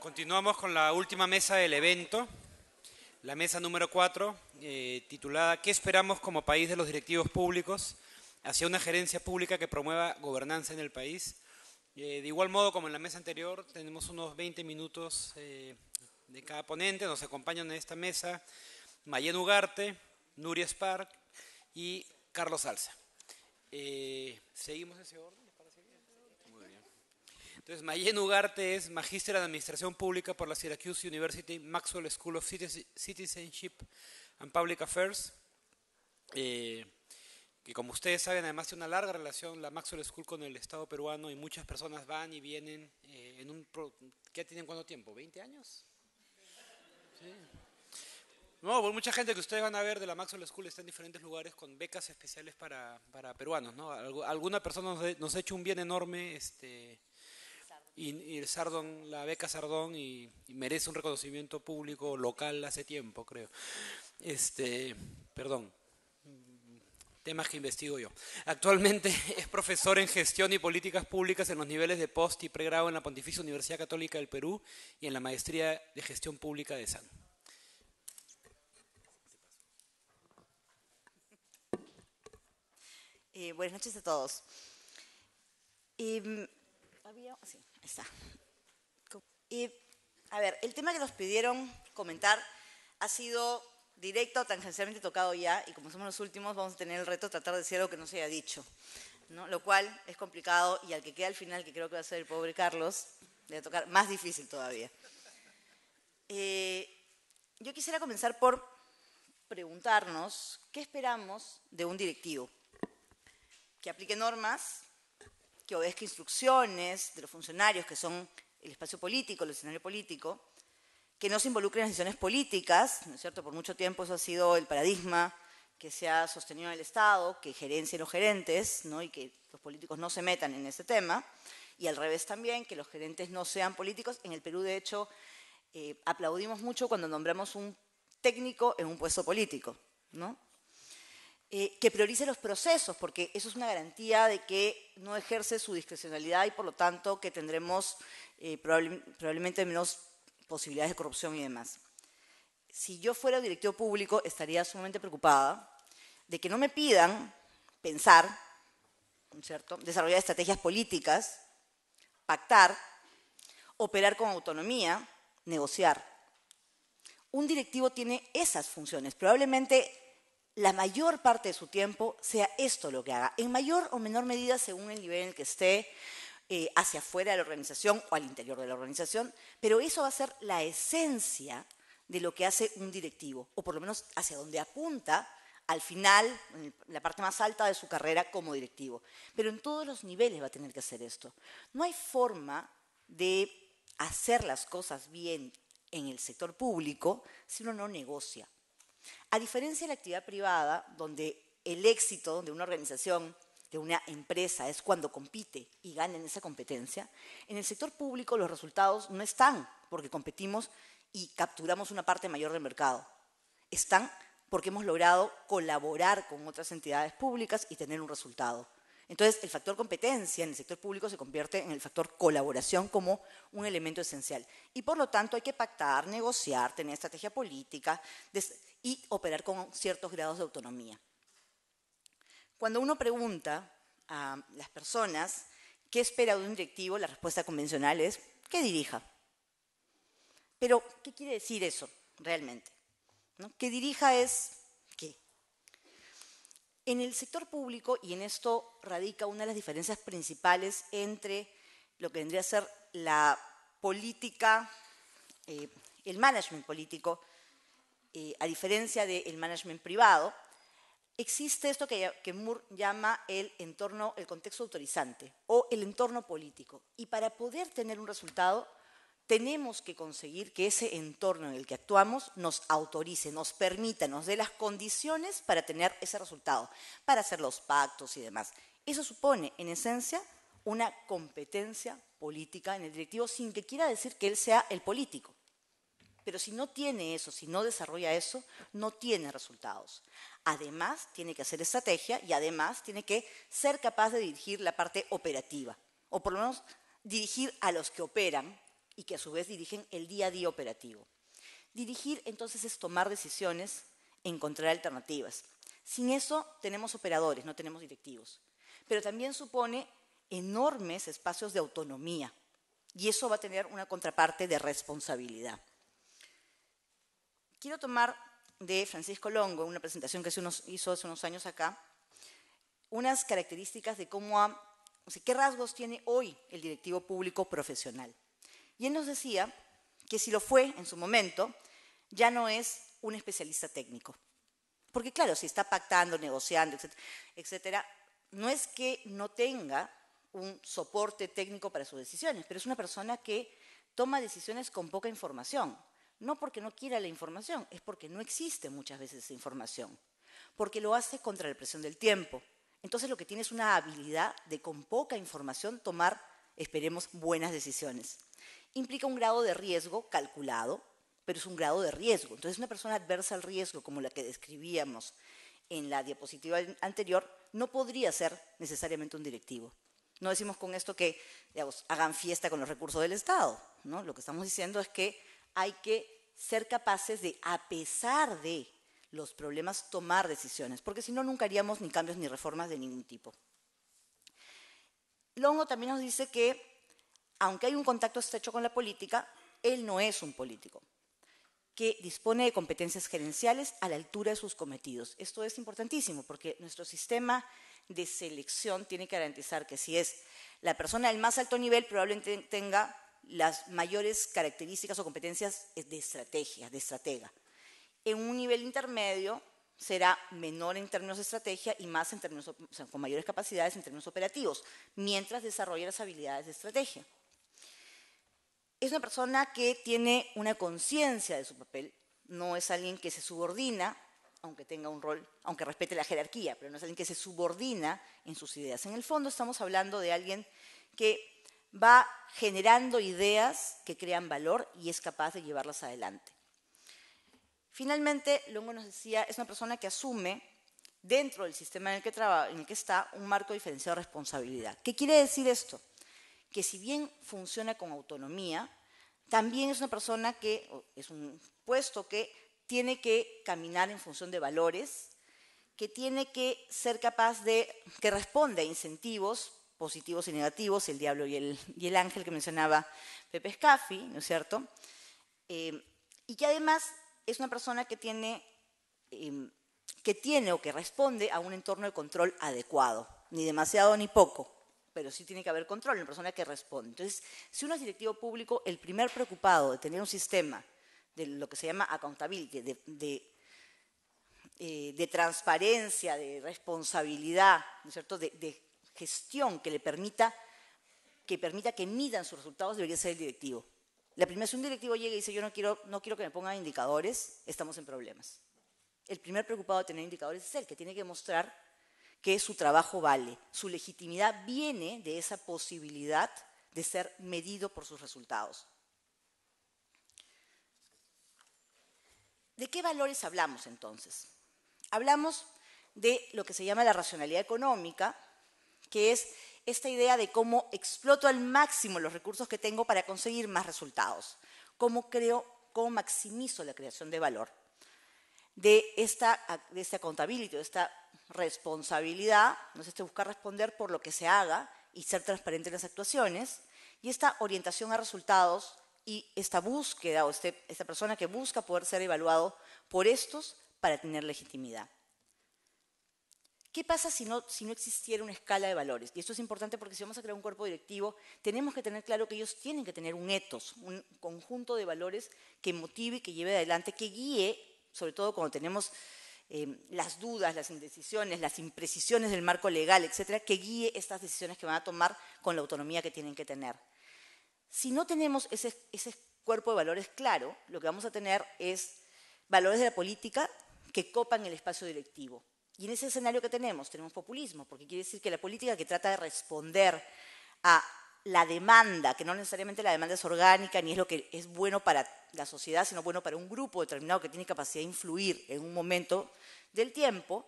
Continuamos con la última mesa del evento, la mesa número 4, titulada ¿Qué esperamos como país de los directivos públicos hacia una gerencia pública que promueva gobernanza en el país? De igual modo como en la mesa anterior, tenemos unos 20 minutos de cada ponente. Nos acompañan en esta mesa Mayén Ugarte, Nuria Spark y Carlos Salza. ¿Seguimos ese orden? ¿Les parece bien? Muy bien. Entonces, Mayén Ugarte es magíster en Administración Pública por la Syracuse University Maxwell School of Citizenship and Public Affairs, que como ustedes saben, además tiene una larga relación la Maxwell School con el Estado peruano y muchas personas van y vienen ¿qué tienen cuánto tiempo? ¿20 años? Sí. No, pues mucha gente que ustedes van a ver de la Maxwell School está en diferentes lugares con becas especiales para peruanos, ¿no? Alguna persona nos ha hecho un bien enorme, y el Sardón, la beca Sardón, y merece un reconocimiento público local hace tiempo, creo. Perdón, temas que investigo yo. Actualmente es profesor en Gestión y Políticas Públicas en los niveles de post y pregrado en la Pontificia Universidad Católica del Perú y en la Maestría de Gestión Pública de SAN. Buenas noches a todos. Sí, ahí está. A ver, el tema que nos pidieron comentar ha sido directo o tangencialmente tocado ya, y como somos los últimos, vamos a tener el reto de tratar de decir algo que no se haya dicho, ¿no? Lo cual es complicado, y al que queda al final, que creo que va a ser el pobre Carlos, le va a tocar más difícil todavía. Yo quisiera comenzar por preguntarnos qué esperamos de un directivo. Que aplique normas, que obedezca instrucciones de los funcionarios, que son el espacio político, el escenario político, que no se involucre en las decisiones políticas, ¿no es cierto? Por mucho tiempo eso ha sido el paradigma que se ha sostenido en el Estado, que gerencien los gerentes, ¿no? Y que los políticos no se metan en ese tema, y al revés también, que los gerentes no sean políticos. En el Perú, de hecho, aplaudimos mucho cuando nombramos un técnico en un puesto político, ¿no? Que priorice los procesos, porque eso es una garantía de que no ejerce su discrecionalidad y por lo tanto que tendremos probablemente menos posibilidades de corrupción y demás. Si yo fuera directivo público, estaría sumamente preocupada de que no me pidan pensar, ¿no es cierto?, desarrollar estrategias políticas, pactar, operar con autonomía, negociar. Un directivo tiene esas funciones. Probablemente la mayor parte de su tiempo sea esto lo que haga, en mayor o menor medida según el nivel en el que esté, hacia afuera de la organización o al interior de la organización, pero eso va a ser la esencia de lo que hace un directivo, o por lo menos hacia donde apunta al final, en la parte más alta de su carrera como directivo. Pero en todos los niveles va a tener que hacer esto. No hay forma de hacer las cosas bien en el sector público si uno no negocia. A diferencia de la actividad privada, donde el éxito de una organización, de una empresa, es cuando compite y gana en esa competencia, en el sector público los resultados no están porque competimos y capturamos una parte mayor del mercado. Están porque hemos logrado colaborar con otras entidades públicas y tener un resultado. Entonces, el factor competencia en el sector público se convierte en el factor colaboración como un elemento esencial. Y por lo tanto hay que pactar, negociar, tener estrategia política y operar con ciertos grados de autonomía. Cuando uno pregunta a las personas qué espera de un directivo, la respuesta convencional es que dirija. Pero, ¿qué quiere decir eso realmente? ¿No? Que dirija es ¿qué? En el sector público, y en esto radica una de las diferencias principales entre lo que vendría a ser la política, el management político, a diferencia del management privado, existe esto que Moore llama el entorno, el contexto autorizante o el entorno político. Y para poder tener un resultado, tenemos que conseguir que ese entorno en el que actuamos nos autorice, nos permita, nos dé las condiciones para tener ese resultado, para hacer los pactos y demás. Eso supone, en esencia, una competencia política en el directivo, sin que quiera decir que él sea el político. Pero si no tiene eso, si no desarrolla eso, no tiene resultados. Además, tiene que hacer estrategia y además tiene que ser capaz de dirigir la parte operativa, o por lo menos dirigir a los que operan y que a su vez dirigen el día a día operativo. Dirigir entonces es tomar decisiones, encontrar alternativas. Sin eso tenemos operadores, no tenemos directivos. Pero también supone enormes espacios de autonomía y eso va a tener una contraparte de responsabilidad. Quiero tomar de Francisco Longo, una presentación que hizo hace unos años acá, unas características de qué rasgos tiene hoy el directivo público profesional. Y él nos decía que si lo fue en su momento, ya no es un especialista técnico. Porque claro, si está pactando, negociando, etcétera, no es que no tenga un soporte técnico para sus decisiones, pero es una persona que toma decisiones con poca información. No porque no quiera la información, es porque no existe muchas veces esa información. Porque lo hace contra la presión del tiempo. Entonces lo que tiene es una habilidad de con poca información tomar, esperemos, buenas decisiones. Implica un grado de riesgo calculado, pero es un grado de riesgo. Entonces una persona adversa al riesgo, como la que describíamos en la diapositiva anterior, no podría ser necesariamente un directivo. No decimos con esto que, digamos, hagan fiesta con los recursos del Estado, ¿no? Lo que estamos diciendo es que hay que ser capaces de, a pesar de los problemas, tomar decisiones, porque si no, nunca haríamos ni cambios ni reformas de ningún tipo. Longo también nos dice que, aunque hay un contacto estrecho con la política, él no es un político, que dispone de competencias gerenciales a la altura de sus cometidos. Esto es importantísimo, porque nuestro sistema de selección tiene que garantizar que si es la persona del más alto nivel, probablemente tenga las mayores características o competencias de estrategia, de estratega. En un nivel intermedio será menor en términos de estrategia y más en términos, o sea, con mayores capacidades en términos operativos, mientras desarrolla las habilidades de estrategia. Es una persona que tiene una conciencia de su papel, no es alguien que se subordina, aunque tenga un rol, aunque respete la jerarquía, pero no es alguien que se subordina en sus ideas. En el fondo estamos hablando de alguien que va generando ideas que crean valor y es capaz de llevarlas adelante. Finalmente, Longo nos decía, es una persona que asume dentro del sistema en el que está un marco diferenciado de responsabilidad. ¿Qué quiere decir esto? Que si bien funciona con autonomía, también es una persona que, es un puesto que tiene que caminar en función de valores, que tiene que ser capaz que responde a incentivos positivos y negativos, el diablo y el ángel que mencionaba Pepe Scaffi, ¿no es cierto? Y que además es una persona que tiene o que responde a un entorno de control adecuado, ni demasiado ni poco, pero sí tiene que haber control, una persona que responde. Entonces, si uno es directivo público, el primer preocupado de tener un sistema de lo que se llama accountability, de transparencia, de responsabilidad, ¿no es cierto?, de gestión que permita que midan sus resultados, debería ser el directivo. La primera, si un directivo llega y dice, yo no quiero que me pongan indicadores, estamos en problemas. El primer preocupado de tener indicadores es el que tiene que mostrar que su trabajo vale. Su legitimidad viene de esa posibilidad de ser medido por sus resultados. ¿De qué valores hablamos entonces? Hablamos de lo que se llama la racionalidad económica, que es esta idea de cómo exploto al máximo los recursos que tengo para conseguir más resultados, cómo maximizo la creación de valor. De esta accountability, de esta responsabilidad, ¿no? Buscar responder por lo que se haga y ser transparente en las actuaciones, y esta orientación a resultados y esta búsqueda, o esta persona que busca poder ser evaluado por estos para tener legitimidad. ¿Qué pasa si no existiera una escala de valores? Y esto es importante porque si vamos a crear un cuerpo directivo, tenemos que tener claro que ellos tienen que tener un ethos, un conjunto de valores que motive, que lleve adelante, que guíe, sobre todo cuando tenemos las dudas, las indecisiones, las imprecisiones del marco legal, etcétera, que guíe estas decisiones que van a tomar con la autonomía que tienen que tener. Si no tenemos ese cuerpo de valores claro, lo que vamos a tener es valores de la política que copan el espacio directivo. Y en ese escenario que tenemos populismo, porque quiere decir que la política que trata de responder a la demanda, que no necesariamente la demanda es orgánica ni es lo que es bueno para la sociedad, sino bueno para un grupo determinado que tiene capacidad de influir en un momento del tiempo,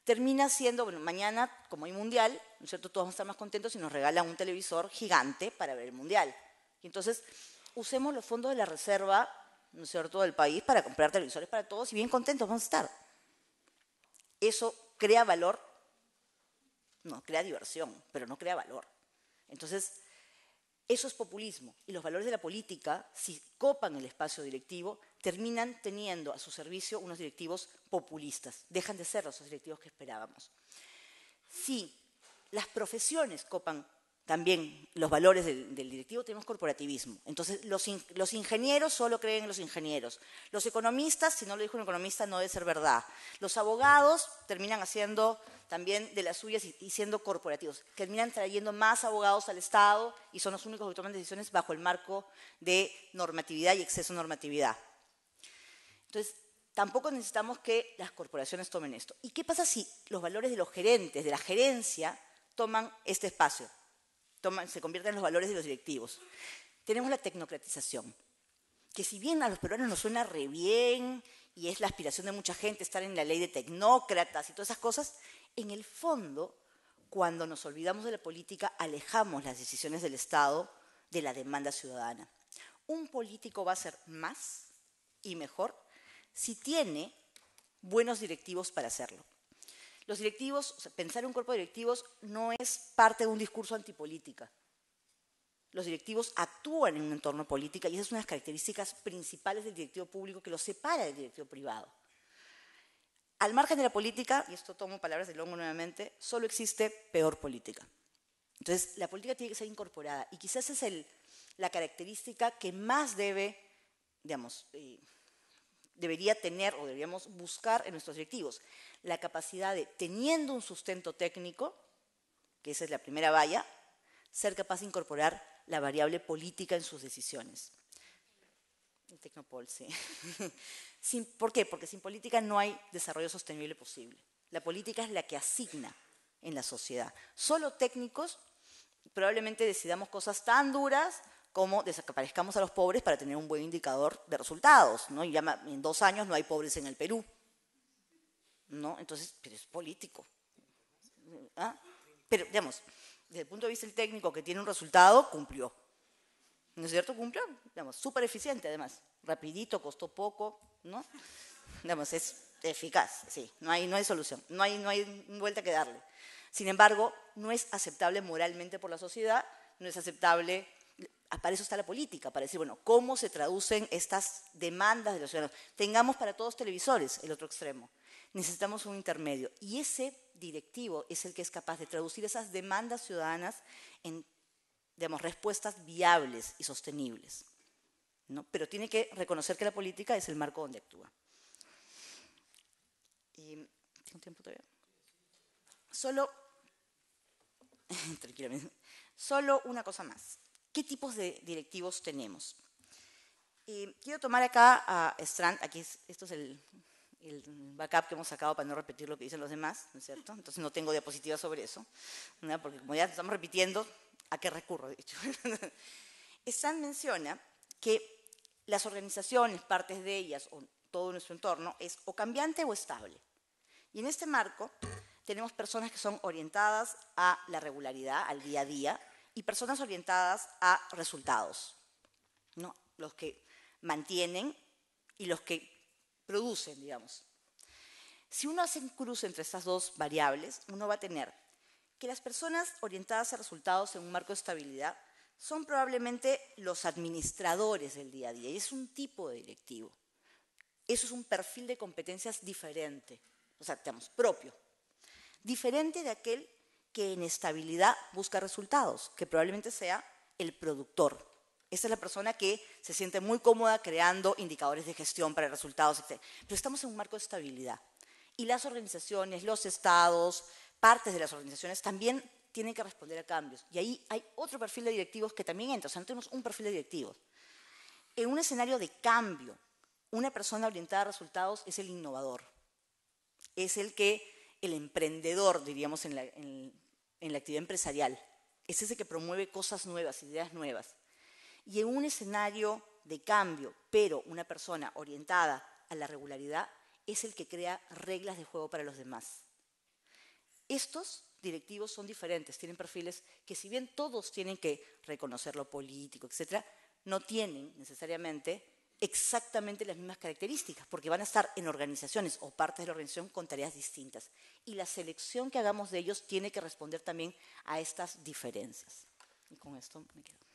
termina siendo, bueno, mañana, como hay mundial, ¿no es cierto?, todos vamos a estar más contentos si nos regalan un televisor gigante para ver el mundial. Y entonces, usemos los fondos de la reserva, ¿no es cierto?, del país para comprar televisores para todos y bien contentos vamos a estar. ¿Eso crea valor? No, crea diversión, pero no crea valor. Entonces, eso es populismo. Y los valores de la política, si copan el espacio directivo, terminan teniendo a su servicio unos directivos populistas. Dejan de ser los directivos que esperábamos. Si las profesiones copan también los valores del directivo, tenemos corporativismo. Entonces, los ingenieros solo creen en los ingenieros. Los economistas, si no lo dijo un economista, no debe ser verdad. Los abogados terminan haciendo también de las suyas y siendo corporativos. Terminan trayendo más abogados al Estado y son los únicos que toman decisiones bajo el marco de normatividad y exceso de normatividad. Entonces, tampoco necesitamos que las corporaciones tomen esto. ¿Y qué pasa si los valores de los gerentes, de la gerencia, toman este espacio? Se convierten en los valores de los directivos. Tenemos la tecnocratización, que si bien a los peruanos nos suena re bien y es la aspiración de mucha gente estar en la ley de tecnócratas y todas esas cosas, en el fondo, cuando nos olvidamos de la política, alejamos las decisiones del Estado de la demanda ciudadana. Un político va a ser más y mejor si tiene buenos directivos para hacerlo. Los directivos, o sea, pensar en un cuerpo de directivos no es parte de un discurso antipolítica. Los directivos actúan en un entorno político y esa es una de las características principales del directivo público que lo separa del directivo privado. Al margen de la política, y esto tomo palabras de Longo nuevamente, solo existe peor política. Entonces, la política tiene que ser incorporada y quizás es la característica que más debería tener o deberíamos buscar en nuestros directivos, la capacidad de, teniendo un sustento técnico, que esa es la primera valla, ser capaz de incorporar la variable política en sus decisiones. El Tecnopol, sí. ¿Por qué? Porque sin política no hay desarrollo sostenible posible. La política es la que asigna en la sociedad. Solo técnicos probablemente decidamos cosas tan duras como desaparezcamos a los pobres para tener un buen indicador de resultados, ¿no? Y ya en 2 años no hay pobres en el Perú, ¿no? Entonces, pero es político. ¿Ah? Pero, digamos, desde el punto de vista del técnico que tiene un resultado, cumplió. ¿No es cierto? Cumplió, digamos, súper eficiente además. Rapidito, costó poco, ¿no? Digamos, es eficaz, sí, no hay solución, no hay vuelta que darle. Sin embargo, no es aceptable moralmente por la sociedad, no es aceptable. Para eso está la política, para decir, bueno, ¿cómo se traducen estas demandas de los ciudadanos? Tengamos para todos televisores, el otro extremo. Necesitamos un intermedio. Y ese directivo es el que es capaz de traducir esas demandas ciudadanas en, digamos, respuestas viables y sostenibles, ¿no? Pero tiene que reconocer que la política es el marco donde actúa. Y, ¿tengo tiempo todavía? Tranquilamente. Solo una cosa más. ¿Qué tipos de directivos tenemos? Quiero tomar acá a Strand, esto es el backup que hemos sacado para no repetir lo que dicen los demás, ¿no es cierto? Entonces no tengo diapositivas sobre eso, ¿no? Porque como ya estamos repitiendo, ¿a qué recurro? De hecho. Strand menciona que las organizaciones, partes de ellas, o todo nuestro entorno, es o cambiante o estable. Y en este marco tenemos personas que son orientadas a la regularidad, al día a día, y personas orientadas a resultados, ¿no? Los que mantienen y los que producen, digamos. Si uno hace un cruce entre estas dos variables, uno va a tener que las personas orientadas a resultados en un marco de estabilidad son probablemente los administradores del día a día, y es un tipo de directivo. Eso es un perfil de competencias diferente, o sea, digamos, propio. Diferente de aquel que en estabilidad busca resultados, que probablemente sea el productor. Esta es la persona que se siente muy cómoda creando indicadores de gestión para resultados, etc. Pero estamos en un marco de estabilidad. Y las organizaciones, los estados, partes de las organizaciones también tienen que responder a cambios. Y ahí hay otro perfil de directivos que también entra. O sea, no tenemos un perfil de directivos. En un escenario de cambio, una persona orientada a resultados es el innovador. Es el emprendedor, diríamos, en la actividad empresarial. Es ese que promueve cosas nuevas, ideas nuevas. Y en un escenario de cambio, pero una persona orientada a la regularidad, es el que crea reglas de juego para los demás. Estos directivos son diferentes, tienen perfiles que si bien todos tienen que reconocer lo político, etc., no tienen necesariamente exactamente las mismas características, porque van a estar en organizaciones o partes de la organización con tareas distintas. Y la selección que hagamos de ellos tiene que responder también a estas diferencias. Y con esto me quedo.